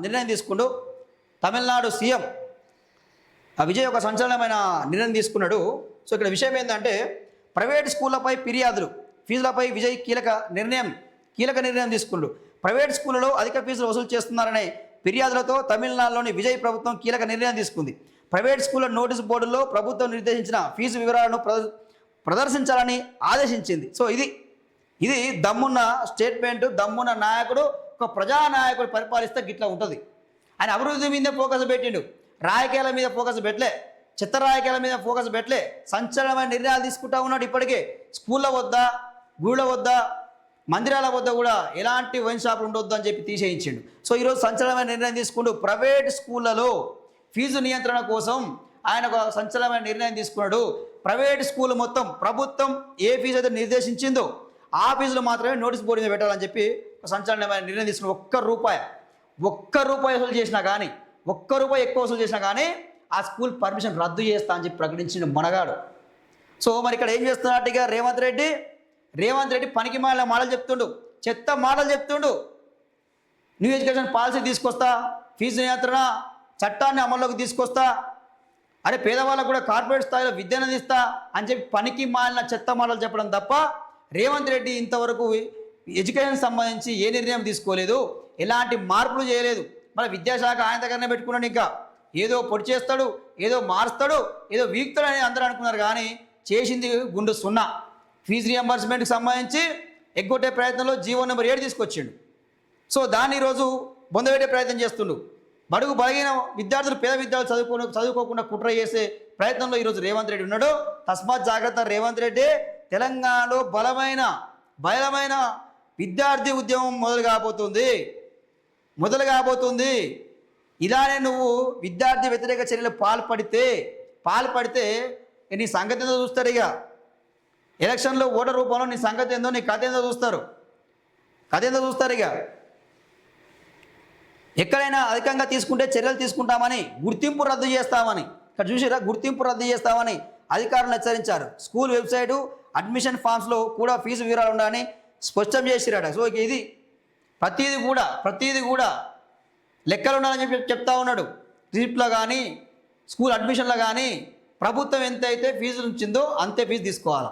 నిర్ణయం తీసుకుంటూ తమిళనాడు సీఎం విజయ్ ఒక సంచలనమైన నిర్ణయం తీసుకున్నాడు. సో ఇక్కడ విషయం ఏంటంటే ప్రైవేట్ స్కూళ్ళపై ఫిర్యాదులు ఫీజులపై విజయ్ కీలక నిర్ణయం తీసుకున్నాడు. ప్రైవేట్ స్కూళ్ళలో అధిక ఫీజులు వసూలు చేస్తున్నారనే ఫిర్యాదులతో తమిళనాడులోని విజయ్ ప్రభుత్వం కీలక నిర్ణయం తీసుకుంది. ప్రైవేట్ స్కూళ్ళ నోటీసు బోర్డుల్లో ప్రభుత్వం నిర్దేశించిన ఫీజు వివరాలను ప్రదర్శించాలని ఆదేశించింది. సో ఇది దమ్మున్న స్టేట్మెంట్, దమ్మున్న నాయకుడు, ఒక ప్రజానాయకుడు పరిపాలిస్తే గిట్లా ఉంటుంది. ఆయన అభివృద్ధి మీదే ఫోకస్ పెట్టిండు, రాజకీయాల మీద ఫోకస్ పెట్టలే, చిత్త రాజకీయాల మీద ఫోకస్ పెట్టలే. సంచలనమైన నిర్ణయాలు తీసుకుంటా ఉన్నాడు. ఇప్పటికే స్కూళ్ళ వద్ద, గుళ్ళ వద్ద, మందిరాల వద్ద కూడా ఎలాంటి వైన్ షాపులు ఉండొద్దు అని చెప్పి తీసేయించిండు. సో ఈరోజు సంచలనమైన నిర్ణయం తీసుకుంటూ ప్రైవేట్ స్కూళ్ళలో ఫీజు నియంత్రణ కోసం ఆయన ఒక సంచలనమైన నిర్ణయం తీసుకున్నాడు. ప్రైవేట్ స్కూల్ మొత్తం ప్రభుత్వం ఏ ఫీజు అయితే నిర్దేశించిందో ఆ ఫీజులు మాత్రమే నోటీస్ బోర్డు మీద పెట్టాలని చెప్పి ఒక సంచలనమైన నిర్ణయం తీసుకుని ఒక్క రూపాయి వసూలు చేసినా కానీ, ఒక్క రూపాయి ఎక్కువ వసూలు చేసినా కానీ ఆ స్కూల్ పర్మిషన్ రద్దు చేస్తా అని చెప్పి ప్రకటించిన మనగాడు. సో మరి ఇక్కడ ఏం చేస్తున్నట్టుగా రేవంత్ రెడ్డి పనికి మాలిన మాటలు చెప్తుండు, చెత్త మాటలు చెప్తుండు. న్యూ ఎడ్యుకేషన్ పాలసీ తీసుకొస్తా, ఫీజు నియంత్రణ చట్టాన్ని అమల్లోకి తీసుకొస్తా, అరే పేదవాళ్ళకు కూడా కార్పొరేట్ స్థాయిలో విద్యను అందిస్తా అని చెప్పి పనికి మాలిన చెత్త మాటలు చెప్పడం తప్ప రేవంత్ రెడ్డి ఇంతవరకు ఎడ్యుకేషన్ సంబంధించి ఏ నిర్ణయం తీసుకోలేదు, ఎలాంటి మార్పులు చేయలేదు. మన విద్యాశాఖ ఆయన దగ్గరనే పెట్టుకున్నాడు. ఇంకా ఏదో పొడి చేస్తాడు, ఏదో మారుస్తాడు, ఏదో వీక్తాడు అని అందరూ అనుకున్నారు. కానీ చేసింది గుండు సున్నా. ఫీజు రియంబర్స్మెంట్కి సంబంధించి ఎగ్గొట్టే ప్రయత్నంలో జీవో నెంబర్ 7 తీసుకొచ్చిండు. సో దాన్ని ఈరోజు బొందబెట్టే ప్రయత్నం చేస్తుండు. బడుగు బలగిన విద్యార్థులు, పేద విద్యార్థులు చదువుకోకుండా కుట్ర చేసే ప్రయత్నంలో ఈరోజు రేవంత్ రెడ్డి ఉన్నాడు. తస్మాత్ జాగ్రత్త రేవంత్ రెడ్డి. తెలంగాణలో బలమైన విద్యార్థి ఉద్యమం మొదలు కాబోతుంది. ఇలానే నువ్వు విద్యార్థి వ్యతిరేక చర్యలు పాల్పడితే నీ సంగతి ఏందో చూస్తారు. ఇక ఎలక్షన్లో ఓటర్ రూపంలో నీ సంగతి ఏందో, నీ కథ ఏందో చూస్తారు. ఇక ఎక్కడైనా అధికంగా తీసుకుంటే చర్యలు తీసుకుంటామని, గుర్తింపు రద్దు చేస్తామని, ఇక్కడ చూసిరా, గుర్తింపు రద్దు చేస్తామని అధికారులు హెచ్చరించారు. స్కూల్ వెబ్సైటు, అడ్మిషన్ ఫామ్స్లో కూడా ఫీజు వివరాలు ఉండాలని స్పష్టం చేసిరాట. సో ఇది ప్రతిదీ కూడా లెక్కలు ఉండాలని చెప్పి చెప్తా ఉన్నాడు. రిసిప్ట్లో కానీ, స్కూల్ అడ్మిషన్లో కానీ ప్రభుత్వం ఎంత అయితే ఫీజు ఉంచిందో అంతే ఫీజు తీసుకోవాలా.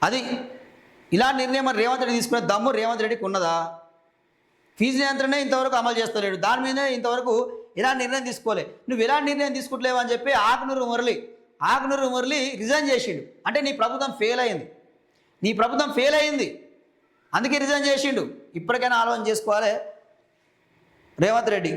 అది ఇలా నిర్ణయం రేవంత్ రెడ్డి తీసుకునే దమ్ము రేవంత్ రెడ్డికి ఉన్నదా? ఫీజు నియంత్రణే ఇంతవరకు అమలు చేస్తలేడు, దాని మీదే ఇంతవరకు ఎలా నిర్ణయం తీసుకోలే. నువ్వు ఎలా నిర్ణయం తీసుకుంటలేవు అని చెప్పి ఆకునూరు మురళి రిజైన్ చేసిండు. అంటే నీ ప్రభుత్వం ఫెయిల్ అయింది, అందుకే రిజైన్ చేసిండు. ఇప్పటికైనా ఆలోచన చేసుకోవాలి రేవంత్ రెడ్డి.